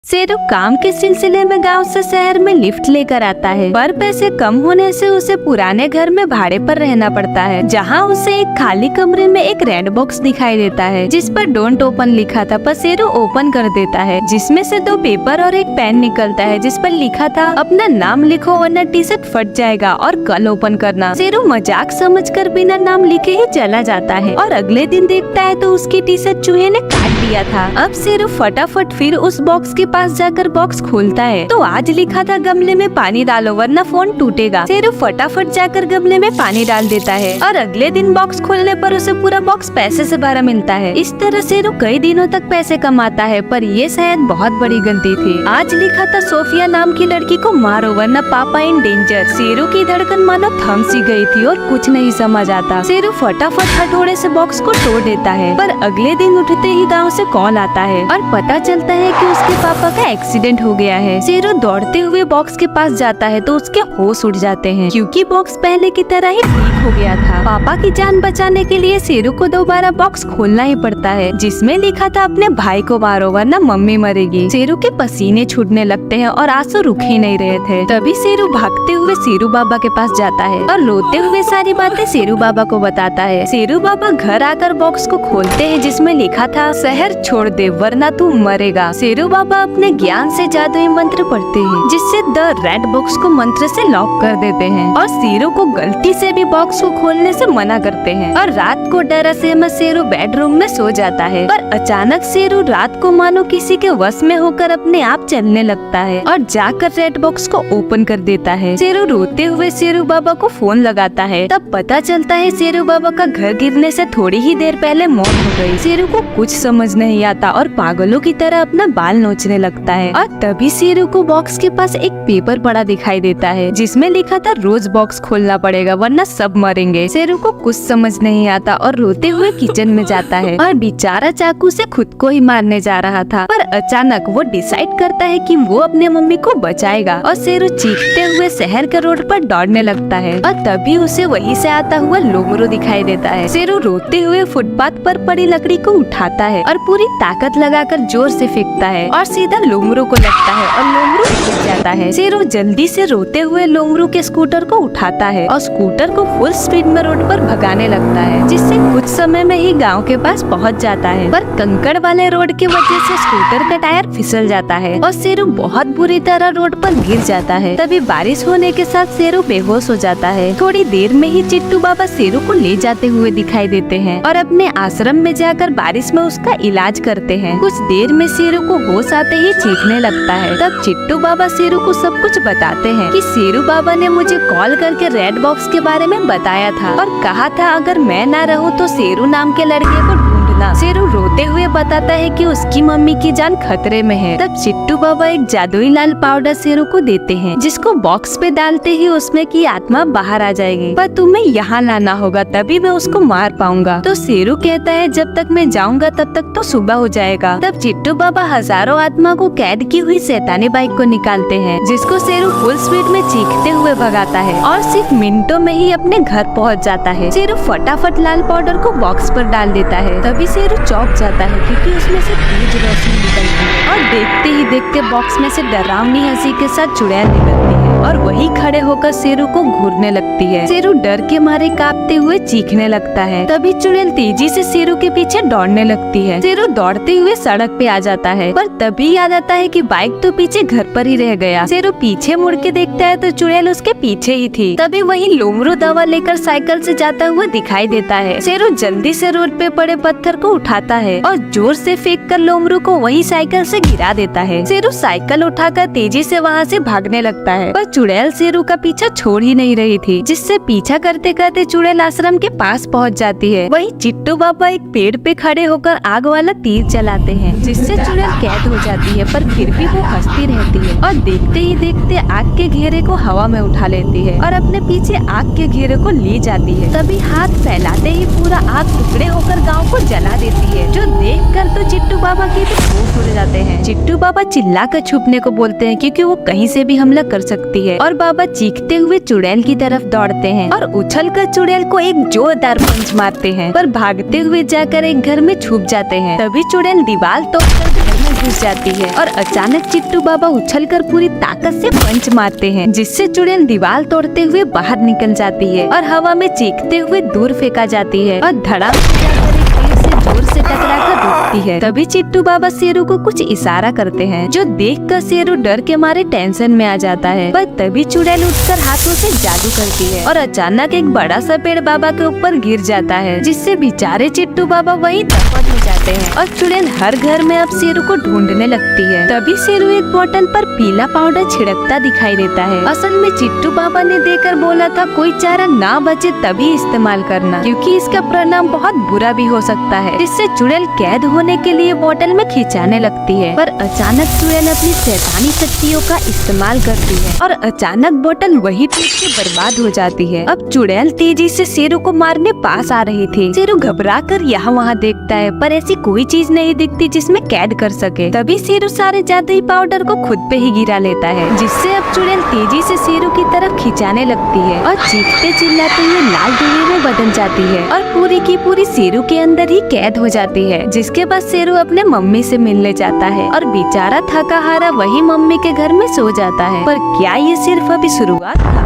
शेरू काम के सिलसिले में गांव से शहर में लिफ्ट लेकर आता है, पर पैसे कम होने से उसे पुराने घर में भाड़े पर रहना पड़ता है, जहां उसे एक खाली कमरे में एक रेड बॉक्स दिखाई देता है जिस पर डोंट ओपन लिखा था। पर शेरू ओपन कर देता है जिसमें से 2 पेपर और एक पेन निकलता है जिस पर लिखा था अपना नाम लिखो वरना टी शर्ट फट जाएगा और कल ओपन करना। शेरू मजाक समझकर बिना नाम लिखे ही चला जाता है और अगले दिन देखता है तो उसकी टी शर्ट चूहे ने काट दिया था। अब शेरू फटाफट फिर उस बॉक्स के पास जाकर बॉक्स खोलता है तो आज लिखा था गमले में पानी डालो वरना फोन टूटेगा। शेरू फटाफट जाकर गमले में पानी डाल देता है और अगले दिन बॉक्स खोलने पर उसे पूरा बॉक्स पैसे से भरा मिलता है। इस तरह शेरू कई दिनों तक पैसे कमाता है, पर ये शायद बहुत बड़ी गलती थी। आज लिखा था सोफिया नाम की लड़की को मारो वरना पापा इन डेंजर। शेरू की धड़कन मानो थम सी गई थी और कुछ नहीं समझ आता। शेरू फटाफट हथौड़े से बॉक्स को तोड़ देता है, पर अगले दिन उठते ही गाँव से कॉल आता है और पता चलता है कि उसके पापा का एक्सीडेंट हो गया है। शेरू दौड़ते हुए बॉक्स के पास जाता है तो उसके होश उड़ जाते हैं क्योंकि बॉक्स पहले की तरह ही ठीक हो गया था। पापा की जान बचाने के लिए शेरू को दोबारा बॉक्स खोलना ही पड़ता है जिसमें लिखा था अपने भाई को मारो वरना मम्मी मरेगी। शेरू के पसीने छूटने लगते हैं और आंसू रुक ही नहीं रहे थे। तभी शेरू भागते हुए शेरू बाबा के पास जाता है और रोते हुए सारी बातें शेरू बाबा को बताता है। शेरू बाबा घर आकर बॉक्स को खोलते हैं जिसमें लिखा था शहर छोड़ दे वरना तू मरेगा। शेरू बाबा अपने ज्ञान से जादुई मंत्र पढ़ते हैं जिससे द रेड बॉक्स को मंत्र से लॉक कर देते हैं और शेरू को गलती से भी बॉक्स को खोलने से मना करते हैं। और रात को डरा सहमा शेरू बेडरूम में सो जाता है, पर अचानक शेरू रात को मानो किसी के वश में होकर अपने आप चलने लगता है और जाकर रेड बॉक्स को ओपन कर देता है। शेरू रोते हुए शेरू बाबा को फोन लगाता है, तब पता चलता है शेरू बाबा का घर गिरने से थोड़ी ही देर पहले मौत हो गई। शेरू को कुछ समझ नहीं आता और पागलों की तरह अपना बाल नोचने लगता है और तभी शेरू को बॉक्स के पास एक पेपर पड़ा दिखाई देता है जिसमें लिखा था रोज बॉक्स खोलना पड़ेगा वरना सब मरेंगे। शेरू को कुछ समझ नहीं आता और रोते हुए किचन में जाता है और बेचारा चाकू से खुद को ही मारने जा रहा था, पर अचानक वो डिसाइड करता है कि वो अपने मम्मी को बचाएगा और शेरू चीखते हुए शहर के रोड पर दौड़ने लगता है और तभी उसे वहीं से आता हुआ लोमरू दिखाई देता है। शेरू रोते हुए फुटपाथ पर पड़ी लकड़ी को उठाता है और पूरी ताकत लगाकर जोर से फेंकता है और सीधा लोमरू को लगता है और लोमरू गिर जाता है। शेरू जल्दी से रोते हुए लोमरू के स्कूटर को उठाता है और स्कूटर को फुल स्पीड में रोड पर भगाने लगता है जिससे कुछ समय में ही गांव के पास पहुंच जाता है, पर कंकड़ वाले रोड की वजह से स्कूटर का टायर फिसल जाता है और शेरू बहुत बुरी तरह रोड पर गिर जाता है। तभी बारिश होने के साथ शेरू बेहोश हो जाता है। थोड़ी देर में ही चिट्टू बाबा शेरू को ले जाते हुए दिखाई देते हैं और अपने आश्रम में जाकर बारिश में उसका इलाज करते हैं। कुछ देर में शेरू को होश आते ही चीखने लगता है। तब चिट्टू बाबा शेरू को सब कुछ बताते हैं कि शेरू बाबा ने मुझे कॉल करके रेड बॉक्स के बारे में बताया था और कहा था अगर मैं ना रहूं तो शेरू नाम के लड़के को ढूंढना। शेरू रोते हुए बताता है कि उसकी मम्मी की जान खतरे में है। तब चिट्टू बाबा एक जादुई लाल पाउडर शेरू को देते हैं जिसको बॉक्स पे डालते ही उसमें की आत्मा बाहर आ जाएगी, पर तुम्हें यहाँ लाना होगा तभी मैं उसको मार पाऊंगा। तो शेरू कहता है जब तक मैं जाऊंगा तब तक तो सुबह हो जाएगा। तब चिट्टू बाबा हजारों आत्मा को कैद की हुई शैतानी बाइक को निकालते हैं जिसको शेरू फुल स्पीड में चीखते हुए भगाता है और सिर्फ मिनटों में ही अपने घर पहुंच जाता है। शेरू फटाफट लाल पाउडर को बॉक्स पर डाल देता है। तभी शेरू चौंक जाता है क्योंकि उसमें से तेज रोशनी निकलती है और देखते ही देखते बॉक्स में से डरावनी हंसी के साथ चुड़ैल निकलती है और वही खड़े होकर शेरू को घूरने लगती है। शेरू डर के मारे कांपते हुए चीखने लगता है। तभी चुड़ैल तेजी से शेरू के पीछे दौड़ने लगती है। शेरू दौड़ते हुए सड़क पे आ जाता है, पर तभी याद आता है कि बाइक तो पीछे घर पर ही रह गया। शेरू पीछे मुड़ के देखता है तो चुड़ैल उसके पीछे ही थी। तभी वही लोमरू दवा लेकर साइकिल से जाता हुआ दिखाई देता है। शेरू जल्दी से रोड पे पड़े पत्थर को उठाता है और जोर से फेंक कर लोमरू को वही साइकिल से गिरा देता है। शेरू साइकिल उठाकर तेजी से वहाँ से भागने लगता है, पर चुड़ैल शेरू का पीछा छोड़ ही नहीं रही थी जिससे पीछा करते करते चुड़ैल आश्रम के पास पहुँच जाती है। वही चिट्टू बाबा एक पेड़ पे खड़े होकर आग वाला तीर चलाते हैं जिससे चुड़ैल कैद हो जाती है, पर फिर भी वो हंसती रहती है और देखते ही देखते आग के घेरे को हवा में उठा लेती है और अपने पीछे आग के घेरे को ले जाती है। तभी हाथ फैलाते ही पूरा आग टुकड़े होकर गाँव को जला देती है, जो देख कर तो चिट्टू बाबा के भी होश उड़ जाते हैं। चिट्टू बाबा चिल्लाकर छुपने को बोलते हैं क्योंकि वो कहीं से भी हमला कर सकती है और बाबा चीखते हुए चुड़ैल की तरफ दौड़ते हैं और उछलकर चुड़ैल को एक जोरदार पंच मारते हैं, पर भागते हुए जाकर एक घर में छुप जाते हैं। तभी चुड़ैल दीवार तोड़कर घर में घुस जाती है और अचानक चिट्टू बाबा उछलकर पूरी ताकत से पंच मारते हैं, जिससे चुड़ैल दीवार तोड़ते हुए बाहर निकल जाती है और हवा में चीखते हुए दूर फेंका जाती है और धड़ाम से जाकर एक पेड़ से जोर से टकराकर रुकती है। तभी चिट्टू बाबा शेरू को कुछ इशारा करते हैं, जो देखकर शेरू डर के मारे टेंशन में आ जाता है। पर तभी चुड़ैल उठकर हाथों से जादू करती है और अचानक एक बड़ा सा पेड़ बाबा के ऊपर गिर जाता है, जिससे बेचारे चिट्टू बाबा वहीं दफन हो जाते हैं और चुड़ैल हर घर में अब शेरू को ढूंढने लगती है। तभी शेरू एक बोतल पर पीला पाउडर छिड़कता दिखाई देता है। असल में चिट्टू बाबा ने देकर बोला था कोई चारा ना बचे तभी इस्तेमाल करना, क्योंकि इसका परिणाम बहुत बुरा भी हो सकता है, जिससे चुड़ैल कैद होने के लिए बोतल में खिंचाने लगती है। पर अचानक चुड़ैल अपनी शैतानी शक्तियों का इस्तेमाल करती है और अचानक बोतल वही टूट के बर्बाद हो जाती है। अब चुड़ैल तेजी से शेरू को मारने पास आ रही थी। शेरू घबराकर यहाँ वहाँ देखता है, पर ऐसी कोई चीज नहीं दिखती जिसमें कैद कर सके। तभी शेरू सारे जादुई पाउडर को खुद पे ही गिरा लेता है, जिससे अब चुड़ैल तेजी से शेरू की तरफ खिंचाने लगती है और चीखते चिल्लाते हुए लाल धुएं में बदल जाती है और पूरी की पूरी शेरू के अंदर ही कैद हो जाती है। जिसके बाद शेरू अपने मम्मी से मिलने जाता है और बेचारा थका हारा वही मम्मी के घर में सो जाता है। पर क्या ये सिर्फ अभी शुरुआत था?